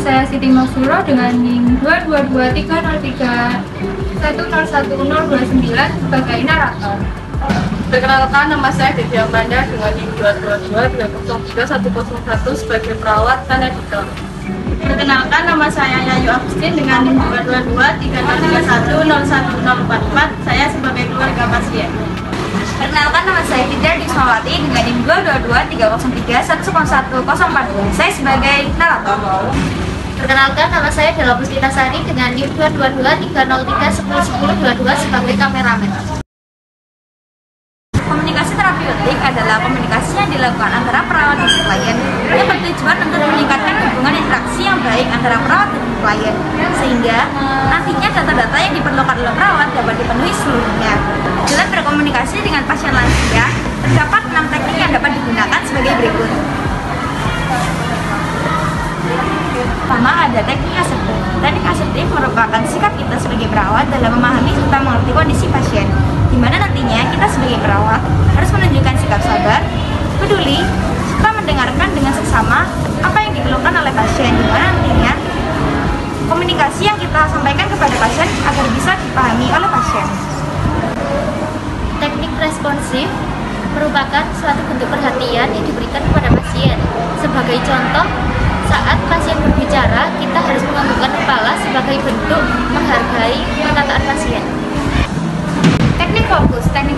saya Siti Maksuro dengan NIM 2223031011029 sebagai narator. Perkenalkan, nama saya Devi Amanda dengan NIM 222303101 sebagai perawat dan editor. Perkenalkan, nama saya Yayu Agustin dengan NIM 22230311044. Saya sebagai keluarga pasien. Perkenalkan, nama saya Fitria Dismawati dengan NIM 2223031011042. Saya sebagai narator. Perkenalkan, nama saya Dela Puspita Sari dengan NIM 22230311022 sebagai kameramen. Komunikasi terapeutik adalah komunikasi yang dilakukan antara perawat dan klien yang bertujuan untuk meningkatkan hubungan interaksi yang baik antara perawat dan klien, sehingga nantinya data-data yang diperlukan oleh perawat dapat dipenuhi seluruhnya. Dalam berkomunikasi dengan pasien lansia, terdapat 6 teknik yang dapat digunakan sebagai berikut. Pertama, ada teknik asertif. Teknik asertif merupakan sikap kita sebagai perawat dalam memahami serta mengerti kondisi pasien, di mana nantinya kita sebagai perawat harus menunjukkan sikap sabar, peduli, serta mendengarkan dengan seksama apa yang dikeluhkan oleh pasien, di mana nantinya komunikasi yang kita sampaikan kepada pasien agar bisa dipahami oleh pasien. Teknik responsif merupakan suatu bentuk perhatian yang diberikan kepada pasien. Sebagai contoh, saat pasien berbicara, kita harus menganggukkan kepala sebagai bentuk menghargai perkataan pasien. Teknik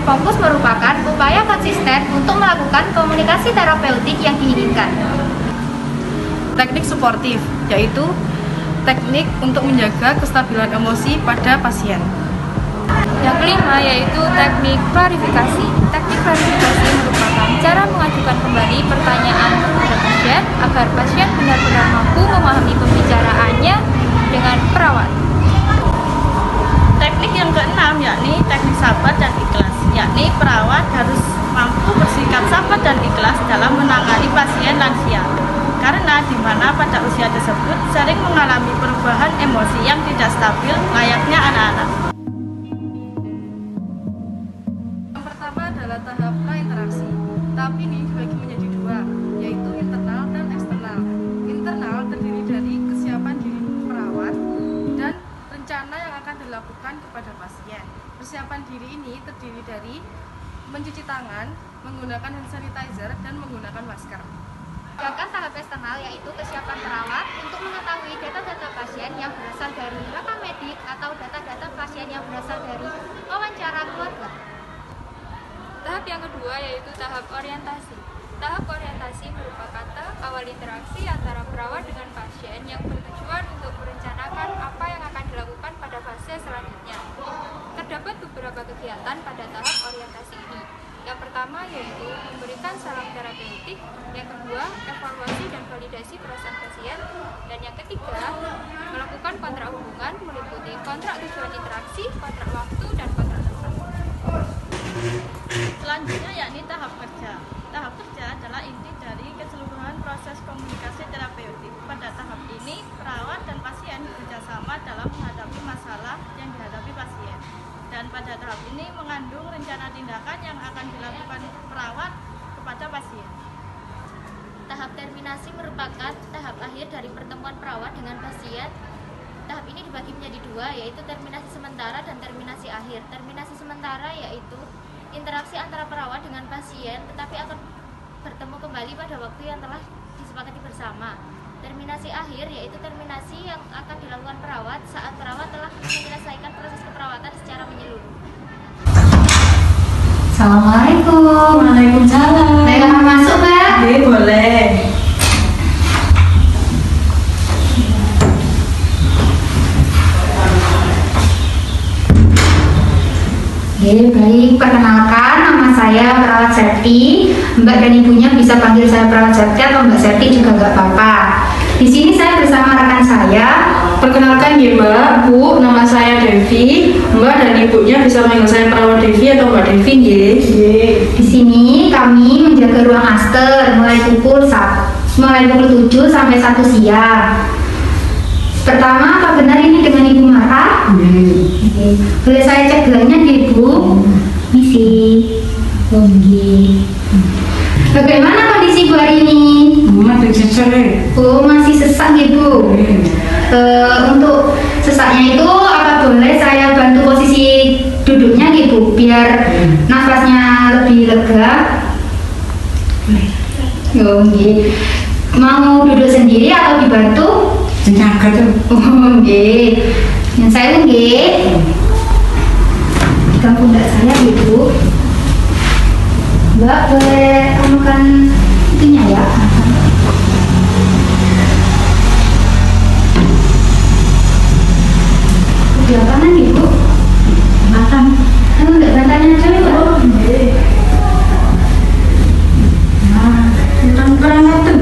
fokus merupakan upaya konsisten untuk melakukan komunikasi terapeutik yang diinginkan. Teknik suportif, yaitu teknik untuk menjaga kestabilan emosi pada pasien. Yang kelima yaitu teknik klarifikasi. Teknik klarifikasi merupakan cara mengajukan kembali pertanyaan kepada pasien agar pasien benar-benar mampu memahami pembicaraannya dengan perawat. Teknik yang keenam yakni teknik sabar dan ikhlas, yakni perawat harus mampu bersikap sabar dan ikhlas dalam menangani pasien lansia, karena di mana pada usia tersebut sering mengalami perubahan emosi yang tidak stabil layaknya anak-anak. Yang pertama adalah tahap prainteraksi. Tahap ini dibagi menjadi dua, yaitu internal dan eksternal. Internal terdiri dari kesiapan diri perawat dan rencana yang akan dilakukan kepada pasien. Persiapan diri ini terdiri dari mencuci tangan, menggunakan hand sanitizer, dan menggunakan masker. Sedangkan tahap eksternal yaitu kesiapan perawat untuk mengetahui data-data pasien yang berasal dari rekam medik atau data-data pasien yang berasal dari wawancara keluarga. Tahap yang kedua yaitu tahap orientasi. Tahap orientasi merupakan tahap awal interaksi antara perawat dengan pasien yang bertujuan untuk merencanakan apa yang akan dilakukan pada fase selanjutnya. Terdapat beberapa kegiatan pada tahap orientasi ini. Yang pertama yaitu memberikan salam terapeutik, yang kedua evaluasi dan validasi perasaan pasien, dan yang ketiga melakukan kontrak hubungan meliputi kontrak tujuan interaksi, kontrak waktu, dan kontrak tempat. Selanjutnya yakni tahap kerja. Tahap kerja adalah inti dari keseluruhan proses komunikasi terapeutik. Pada tahap ini, perawat dan pasien bekerjasama dalam menghadapi masalah yang dihadapi pasien. Dan pada tahap ini mengandung rencana tindakan yang akan dilakukan perawat kepada pasien. Tahap terminasi merupakan tahap akhir dari pertemuan perawat dengan pasien. Tahap ini dibagi menjadi dua, yaitu terminasi sementara dan terminasi akhir. Terminasi sementara yaitu interaksi antara perawat dengan pasien, tetapi akan bertemu kembali pada waktu yang telah disepakati bersama. Terminasi akhir yaitu terminasi yang akan dilakukan perawat saat perawat telah menyelesaikan proses keperawatan secara menyeluruh. Assalamualaikum. Waalaikumsalam. Saya masuk, Mbak? Oke, boleh. Baik, perkenalkan nama saya Perawat Septi. Mbak dan ibunya bisa panggil saya Perawat Septi atau Mbak Septi juga nggak apa-apa. Di sini saya bersama rekan saya. Perkenalkan ya Mbak, Bu, nama saya Devi. Mbak dan ibunya bisa panggil saya Perawat Devi atau Mbak Devi nggih. Di sini kami menjaga ruang aster mulai pukul 7 sampai 1 siang. Pertama, apa benar ini dengan Ibu Mara? Boleh saya cek gelangnya Ibu? Misi. Bagaimana kondisi Ibu hari ini? Masih sesak. Oh, masih sesak Ibu. Untuk sesaknya itu apa boleh saya bantu posisi duduknya gitu biar nafasnya lebih lega? Oh, nggih. Mau duduk sendiri atau dibantu? Senyaga tuh. Oh, nggih. Yang saya nggih. Di pundak saya Ibu. Mbak boleh anukan itunya ya? Sebelah kanan Ibu. Makan. Anu enggak bantalnya aja Mbak? Oh, nggih. Nah, tentang kurang ngaten.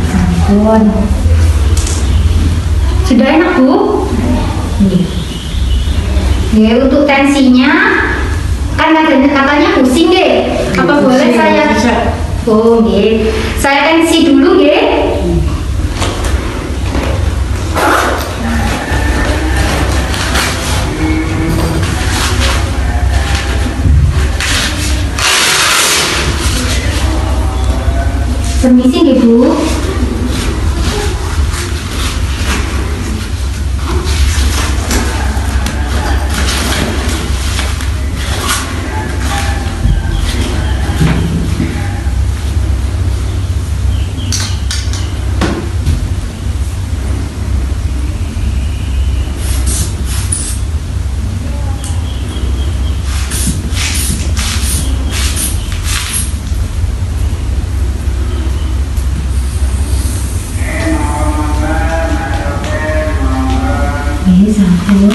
Sampun. Sudah enak Bu? Ya, untuk tensinya kan katanya pusing deh. Apa boleh saya? Bisa. Oh, nggih. Saya tensi dulu nggih. Permisi nggih Bu. Sampun.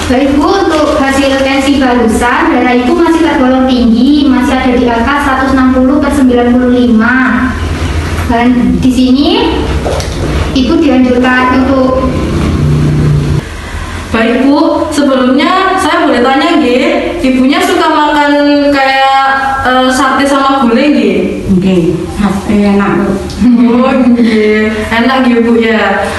Baik Bu, untuk hasil tensi barusan darah Ibu masih tergolong tinggi, masih ada di angka 160/95. Dan di sini Ibu dianjurkan untuk. Baik Bu, sebelumnya saya boleh tanya nggih, ibunya suka makan kayak sate sama gulai nggih? Nggih, sate enak Bu. Oh nggih, enak nggih Bu ya.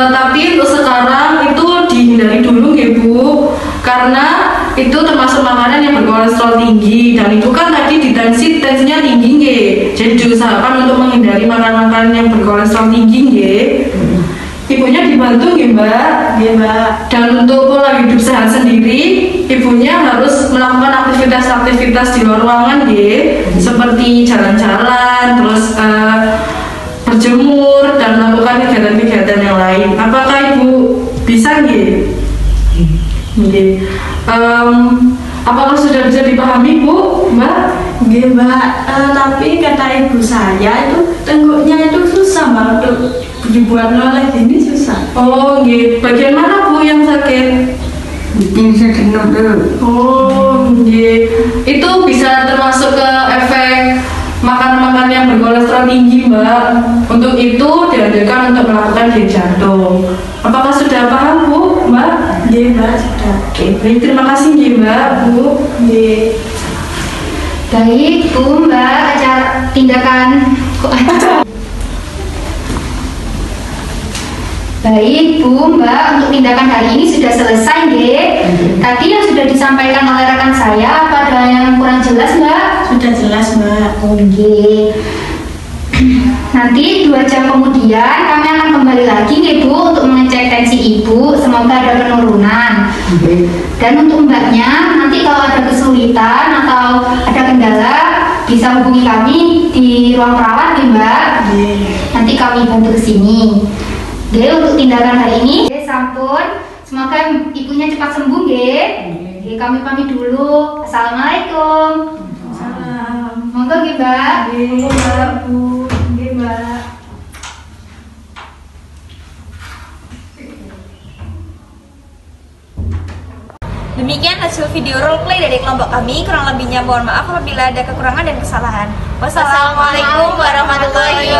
Tapi untuk sekarang itu dihindari dulu nggih Bu, karena itu termasuk makanan yang berkolesterol tinggi dan itu kan tadi tensinya tinggi nggih. Jadi diusahakan untuk menghindari makanan-makanan yang berkolesterol tinggi nggih. Ibunya dibantu nggih Mbak? Nggih Mbak. Dan untuk pola hidup sehat sendiri, ibunya harus melakukan aktivitas-aktivitas di luar ruangan nggih, seperti jalan-jalan, terus berjemur dan melakukan kegiatan-kegiatan yang lain. Apakah Ibu bisa nggih? Nggih. Apakah sudah bisa dipahami Bu, Mbak? Nggih Mbak, tapi kata ibu saya itu tengguknya itu susah Mbak untuk dibuat noleh ini susah. Oh nggih. Bagian mana Bu yang sakit? Bikin sedang tuh. Oh nggih. Itu bisa termasuk ke efek makan-makan yang berkolesterol tinggi Mbak. Untuk itu dianjurkan untuk melakukan diet jantung. Apakah sudah paham Bu, Mbak? Nggih Mbak, sudah. Oke, baik, terima kasih nggih Mbak, Bu. Nggih. Baik Bu, Mbak, acara tindakan Baik Bu, Mbak, untuk tindakan hari ini sudah selesai nggih. Tadi yang sudah disampaikan oleh rekan saya, apa ada yang kurang jelas Mbak? Sudah jelas Mbak. Oh nggih. Nanti 2 jam kemudian kami akan kembali lagi nih Bu untuk mengecek tensi Ibu, semoga ada penurunan. Dan untuk Mbaknya, nanti kalau ada kesulitan atau ada kendala bisa hubungi kami di ruang perawat nih Mbak. Nanti kami bantu ke sini. Oke, untuk tindakan hari ini, sampun. Semoga ibunya cepat sembuh, nggih. Oke, kami pamit dulu. Assalamualaikum. Salam. Monggo nggih, Mbak. Nggih Mbak, Bu. Nggih Mbak. Demikian hasil video roleplay dari kelompok kami. Kurang lebihnya mohon maaf apabila ada kekurangan dan kesalahan. Wassalamualaikum warahmatullahi